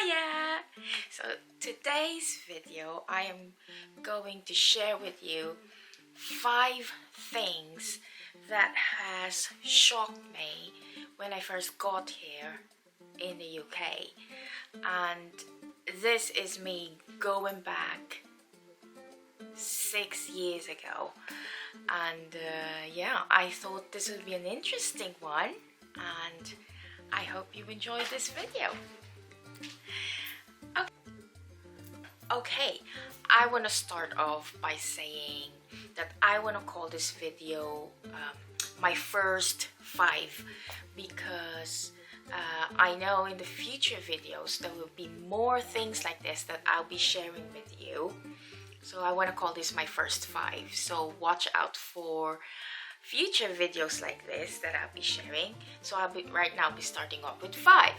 Hiya! So today's video I am going to share with you 5 things that has shocked me when I first got here in the UK, and this is me going back 6 years ago, and yeah, I thought this would be an interesting one, and I hope you enjoy this video. Okay, I want to start off by saying that I want to call this video my first 5, because I know in the future videos there will be more things like this that I'll be sharing with you. So I want to call this my first 5. So watch out for future videos like this that I'll be sharing. So right now I'll be starting off with 5.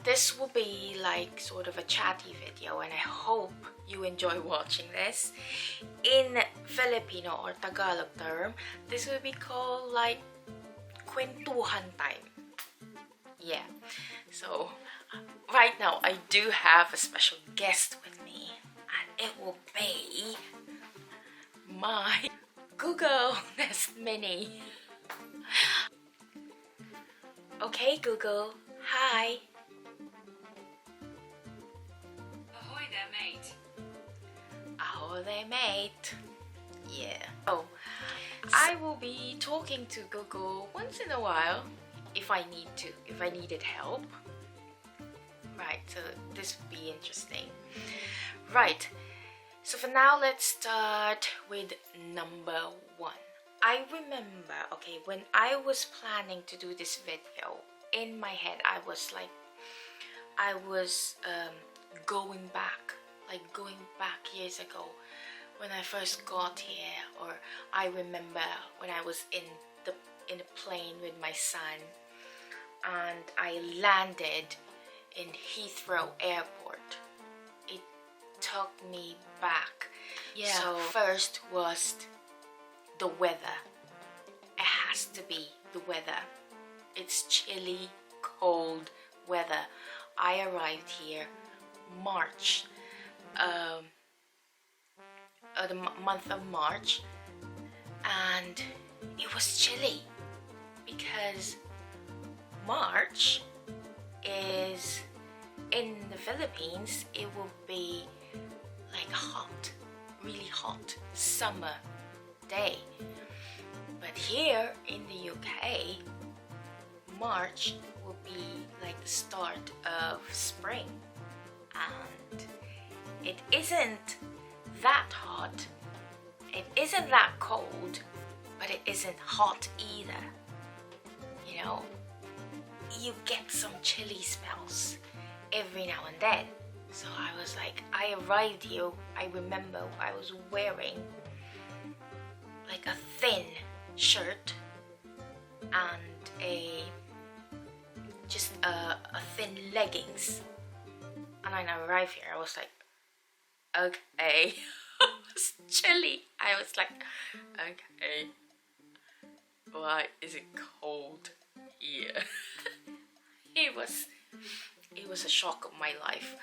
This will be like sort of a chatty video, and I hope you enjoy watching this. In Filipino or Tagalog term, this will be called like kwentuhan time. Yeah, so right now I do have a special guest with me, and it will be my Google Nest Mini. Okay, Google. Hi. Ahoy there, mate. Ahoy there, mate. Yeah. Oh, I will be talking to Google once in a while if I needed help. Right, so this will be interesting. Right, so for now, let's start with number 1. I remember, okay, when I was planning to do this video, in my head I was going back years ago when I first got here, or I remember when I was in a plane with my son and I landed in Heathrow Airport. It took me back. Yeah. So first was the weather. It has to be the weather. It's chilly, cold weather. I arrived here March, the month of March, and it was chilly because March is, in the Philippines, it will be like hot, really hot summer day. But here in the UK, March will be like the start of spring, and it isn't that hot, it isn't that cold, but it isn't hot either. You know, you get some chilly spells every now and then. So I was like, I arrived here, I remember I was wearing like a thin shirt and a thin leggings, and when I arrived here I was like, okay. It was chilly. I was like, okay, why is it cold here? It was a shock of my life.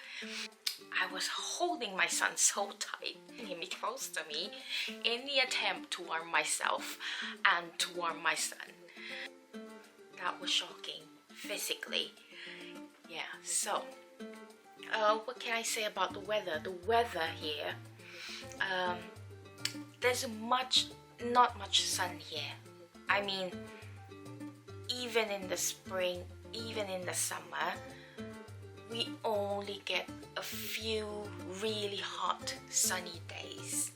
I was holding my son so tight, him close to me, in the attempt to warm myself and to warm my son. That was shocking, physically. Yeah, so what can I say about the weather? The weather here, there's not much sun here. I mean, even in the spring, even in the summer, we only get a few really hot sunny days.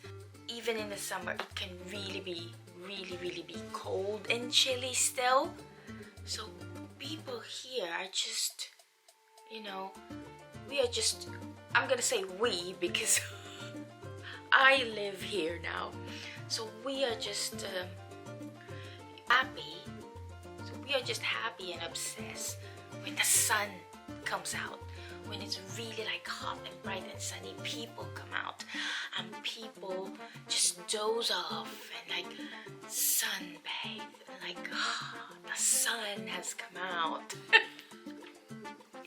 Even in the summer, it can really be cold and chilly still. So people here are just, you know, we are just, I'm gonna say we because I live here now. So we are just happy. So we are just happy and obsessed when the sun comes out. When it's really like hot and bright and sunny, people come out and people just doze off and like sunbathe and like, oh, the sun has come out.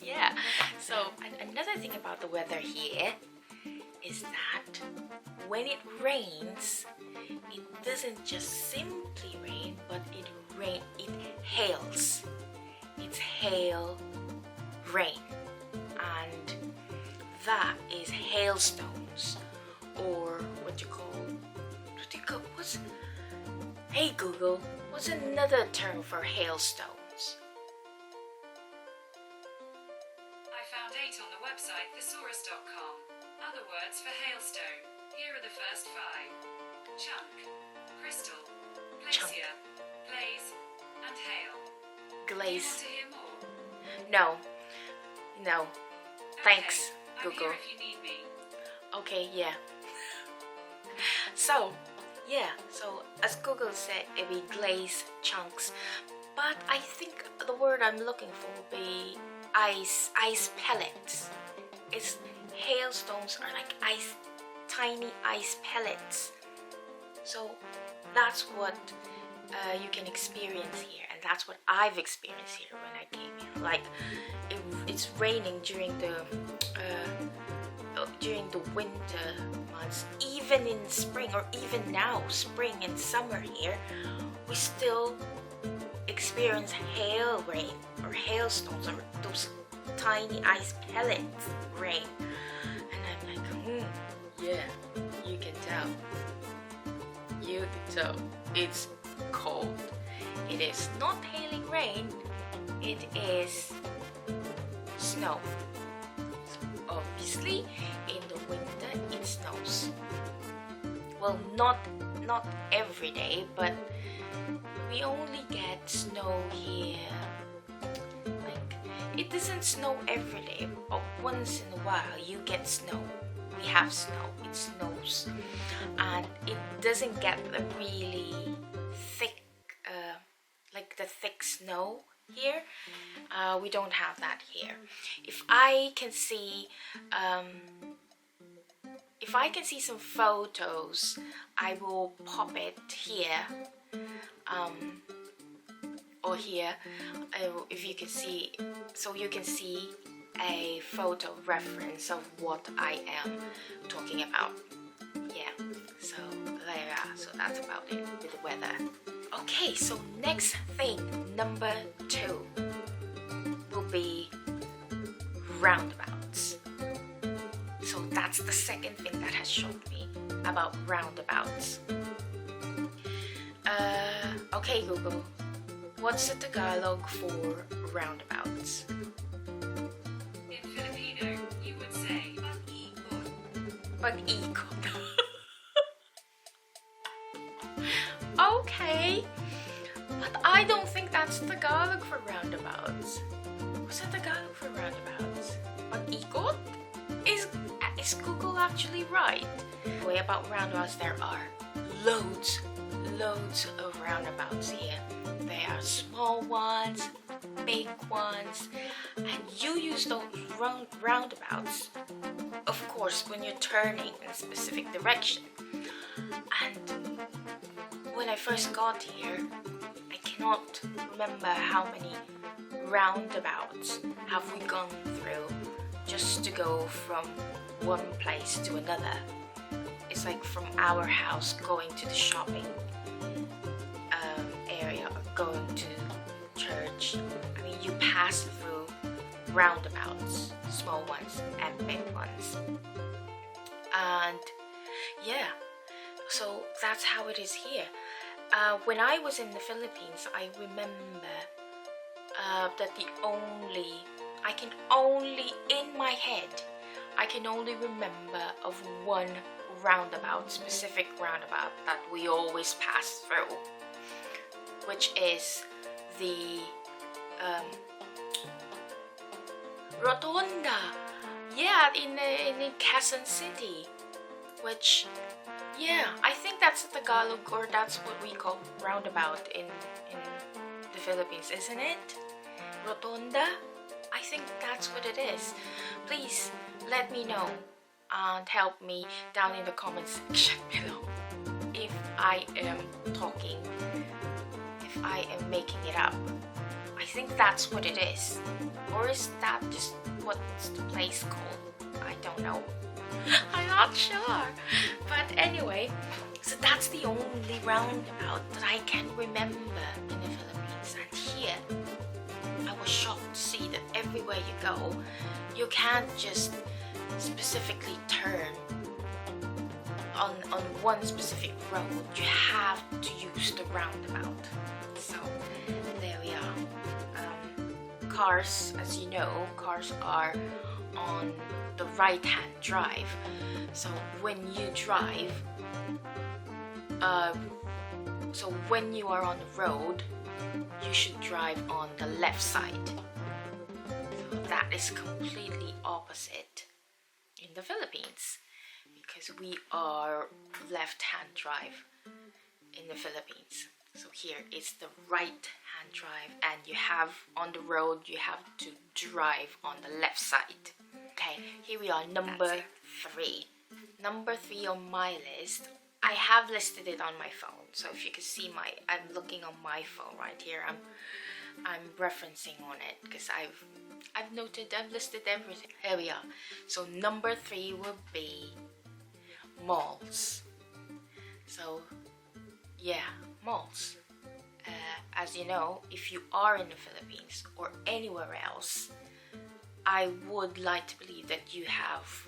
Yeah. So another thing about the weather here is that when it rains, it doesn't just simply rain, but it hails. It's hail rain, and that is hailstones, or hey Google, what's another term for hailstones? I found 8 on the website thesaurus.com. Other words for hailstone. Here are the first 5. Chunk, crystal, glacier, glaze, and hail. Glaze. Do you want to hear more? No. Thanks, I'm Google. here if you need me. Okay, yeah. So as Google said, it'd be glaze chunks, but I think the word I'm looking for would be ice pellets. It's hailstones are like tiny ice pellets. So that's what you can experience here, and that's what I've experienced here when I came here. Like it's raining during the winter months, even in spring, or even now, spring and summer here, we still experience hail rain or hailstones or those tiny ice pellets rain. And I'm like, yeah, you can tell it's cold. It is not hailing rain, it is snow. So obviously in the winter it snows. Well, not every day, but we only get snow here. Like, it doesn't snow every day, but once in a while you get snow. We have snow, it snows, and it doesn't get a really thick, like the thick snow here. We don't have that here. If I can see some photos, I will pop it here, or here, if you can see, so you can see a photo reference of what I am talking about. Yeah, so there are. So that's about it with the weather. Okay, so next thing, number 2, will be roundabouts. So that's the second thing that has shown me about roundabouts. Okay Google, what's the Tagalog for roundabouts? In Filipino, you would say mag-ikot. Mag-ikot. Okay, but I don't think that's Tagalog for roundabouts. What's the Tagalog for roundabouts? Mag-ikot? Is Google actually right? Way about roundabouts, there are loads of roundabouts here. There are small ones, big ones, and you use those roundabouts, of course, when you're turning in a specific direction. And when I first got here, I cannot remember how many roundabouts have we gone through just to go from one place to another. It's like from our house going to the shopping area or going to church. I mean, you pass through roundabouts, small ones and big ones. And yeah, so that's how it is here. When I was in the Philippines, I remember that I can only in my head I can only remember of one specific roundabout that we always pass through, which is the Rotonda. Yeah, in Quezon City, which, yeah, I think that's the Tagalog, or that's what we call roundabout in the Philippines, isn't it? Rotonda? I think that's what it is. Please let me know and help me down in the comment section below if I am making it up. I think that's what it is. Or is that just what's the place called? I don't know. I'm not sure. But anyway, so that's the only roundabout that I can remember in the Philippines. And here, I was shocked to see that everywhere you go, you can't just specifically turn on one specific road. You have to use the roundabout. So there we are. Cars, as you know, cars are on the right-hand drive. So when you drive, so when you are on the road, you should drive on the left side. So that is completely opposite in the Philippines, because we are left-hand drive in the Philippines. So here it's the right-hand drive, and you have on the road, you have to drive on the left side. Okay, here we are, number 3. Number 3 on my list. I have listed it on my phone, so if you can see I'm looking on my phone right here. I'm referencing on it because I've listed everything. Here we are. So number 3 will be malls. So yeah, malls. As you know, if you are in the Philippines or anywhere else, I would like to believe that you have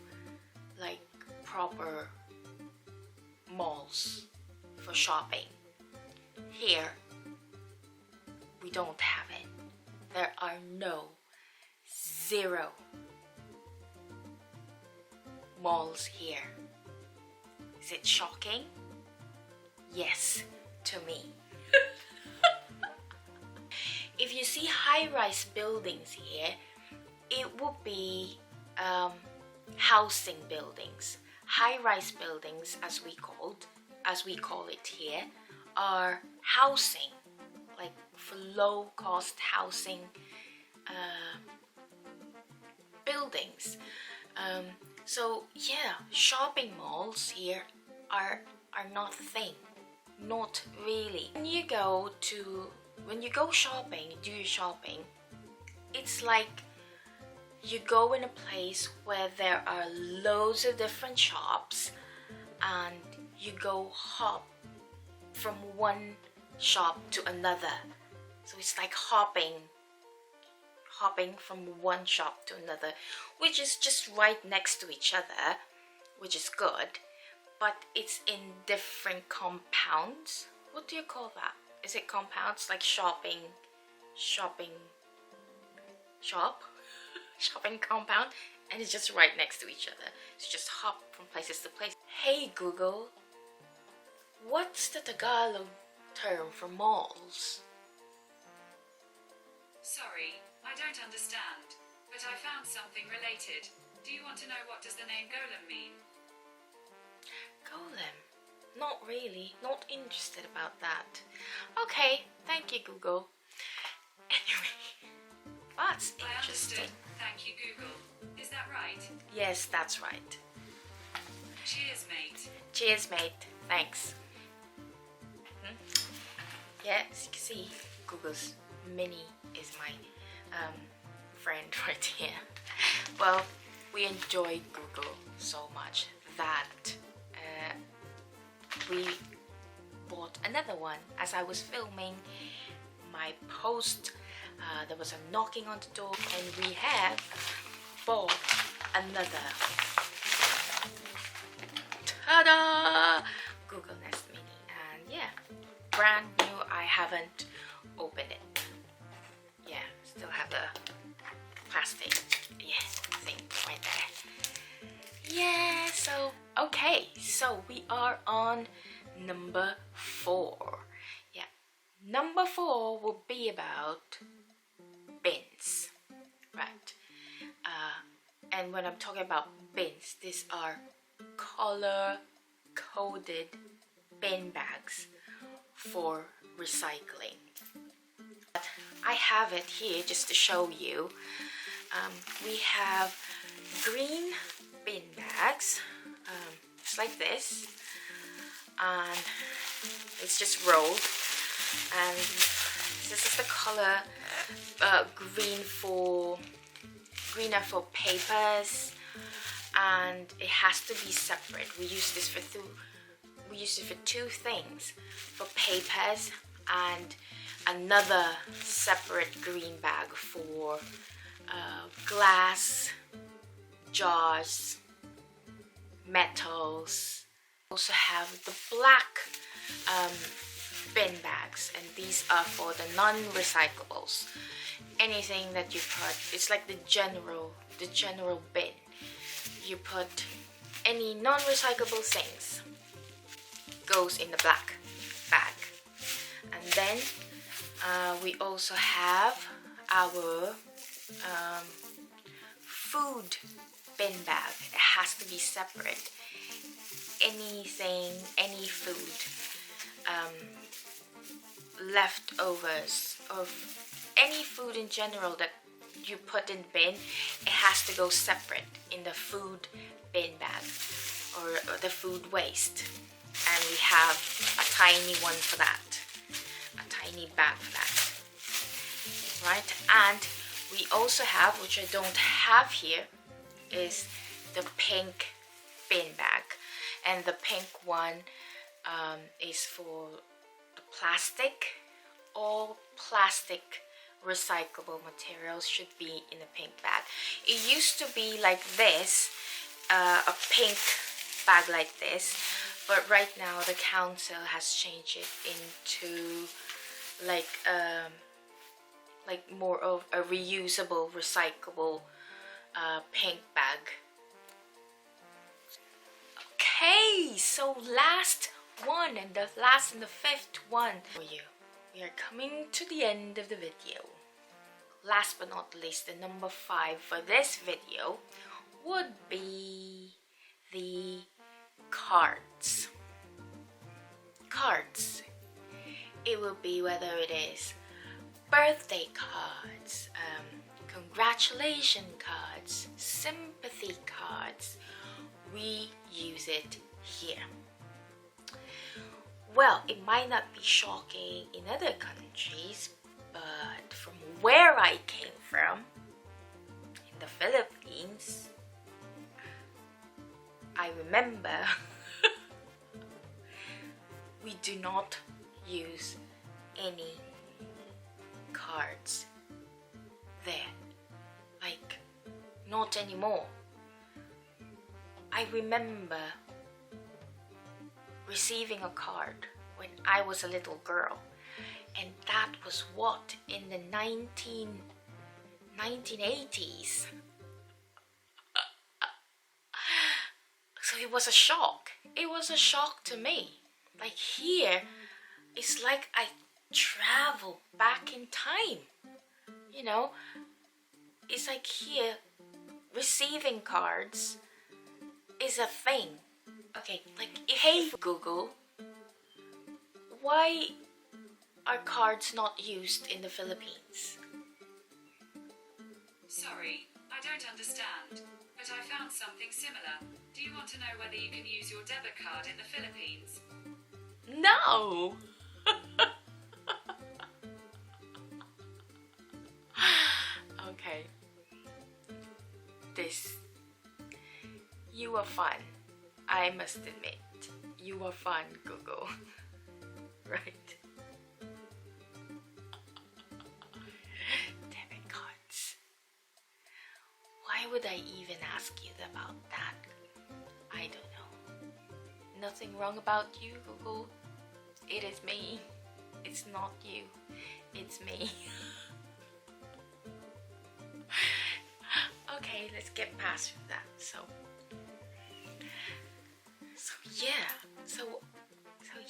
like proper malls for shopping. Here, we don't have it. There are zero malls here. Is it shocking? Yes, to me. If you see high-rise buildings here, it would be housing buildings. High-rise buildings, as we call it here, are housing, like for low-cost housing buildings. So yeah, shopping malls here are not a thing, not really. When you go shopping, do your shopping, it's like you go in a place where there are loads of different shops, and you go hop from one shop to another. So it's like hopping from one shop to another, which is just right next to each other, which is good, but it's in different compounds. What do you call that? Is it compounds, like shopping compound, and it's just right next to each other. So just hop from places to place. Hey Google, what's the Tagalog term for malls? Sorry, I don't understand, but I found something related. Do you want to know what does the name golem mean? Golem? Not really, not interested about that. Okay, thank you Google. Anyway, that's interesting. Thank you Google. Is that right? Yes, that's right. Cheers mate. Cheers mate, thanks. Yeah, as you can see, Google's Mini is my friend right here. Well, we enjoy Google so much that we bought another one. As I was filming my post, there was a knocking on the door, and we have bought another. Ta-da! Google Nest Mini, and yeah, brand new. I haven't opened it. Yeah, still have the plastic thing right there. Yeah, so okay, so we are on number 4. Yeah, number 4 will be about bins, right? And when I'm talking about bins, these are color-coded bin bags for recycling. But I have it here just to show you. We have green bin bags, just like this, and it's just rolled, and this is the color green are for papers, and it has to be separate. We use this for two things, for papers and another separate green bag for glass, jars, metals. Also have the black bin bags, and these are for the non-recyclables. Anything that you put, it's like the general bin. You put any non-recyclable things goes in the black bag. And then we also have our food bin bag. It has to be separate. Any food, leftovers of any food in general that you put in the bin, it has to go separate in the food bin bag, or the food waste. And we have a tiny one for that, a tiny bag for that, right? And we also have, which I don't have here, is the pink bin bag. And the pink one is for the plastic. All plastic recyclable materials should be in a pink bag. It used to be like this, a pink bag like this, but right now the council has changed it into like more of a reusable, recyclable pink bag. Okay, so last one, and the fifth one for you. We are coming to the end of the video. Last but not least, the number 5 for this video would be the cards. Cards. It will be whether it is birthday cards, congratulation cards, sympathy cards. We use it here. Well, it might not be shocking in other countries, but from where I came from, in the Philippines, I remember we do not use any cards there. Like, not anymore. I remember receiving a card when I was a little girl, and that was what, in the 1980s. So it was a shock. It was a shock to me. Like, here, it's like I travel back in time. You know, it's like here, receiving cards is a thing. Okay, like, hey Google, why are cards not used in the Philippines? Sorry, I don't understand, but I found something similar. Do you want to know whether you can use your debit card in the Philippines? No! Okay. You are fun. I must admit, you are fun, Google. Right? Debit cards. Why would I even ask you about that? I don't know. Nothing wrong about you, Google. It is me. It's not you. It's me. Okay, let's get past that. So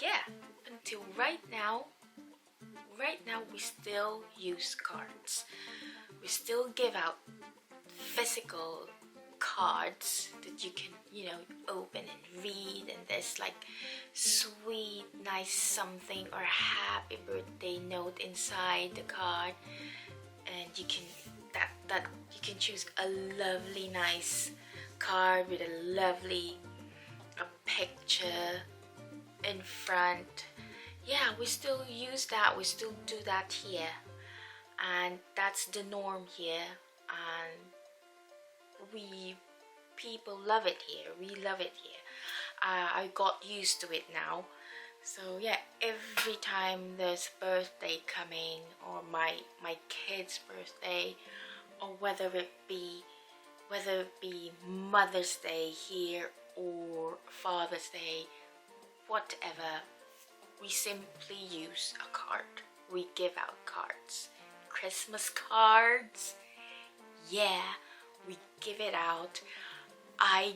yeah, until right now we still use cards. We still give out physical cards that you can, open and read, and there's like sweet, nice something or happy birthday note inside the card, and you can choose a lovely, nice card with a lovely picture in front. Yeah, we still use that. We still do that here. and that's the norm here, and people love it here. We love it here. I got used to it now. So yeah, every time there's a birthday coming, or my kid's birthday, or whether it be Mother's Day here or Father's Day, whatever, we simply use a card. We give out cards. Christmas cards, yeah, we give it out. I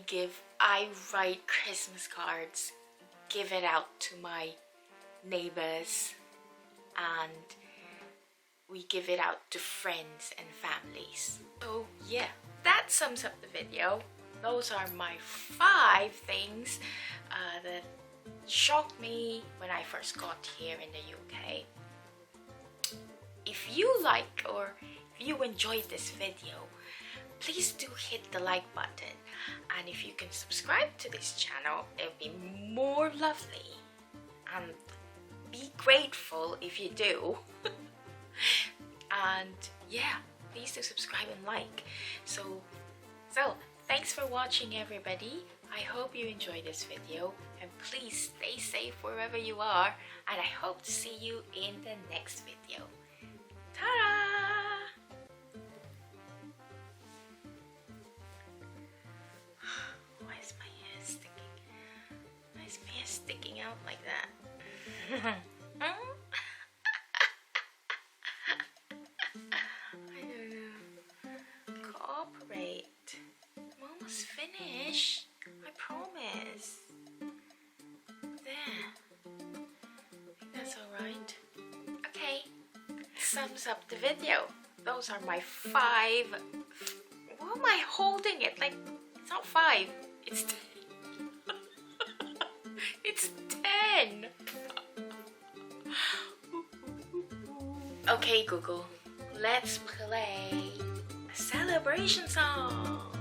write Christmas cards, give it out to my neighbors, and we give it out to friends and families. So yeah, that sums up the video. Those are my 5 things that shocked me when I first got here in the UK. If you like, or if you enjoyed this video, please do hit the like button, and if you can subscribe to this channel, it would be more lovely, and be grateful if you do. And yeah, please do subscribe and like. So thanks for watching, everybody. I hope you enjoyed this video, and please stay safe wherever you are, and I hope to see you in the next video. Ta-da! Why is my hair sticking? Why is my hair sticking out like that? I don't know. Cooperate. I'm almost finished. I promise. There. I think that's alright. Okay. Sums up the video. Those are my 5. Why am I holding it? Like, it's not 5. It's 10. It's 10. Okay, Google. Let's play a celebration song.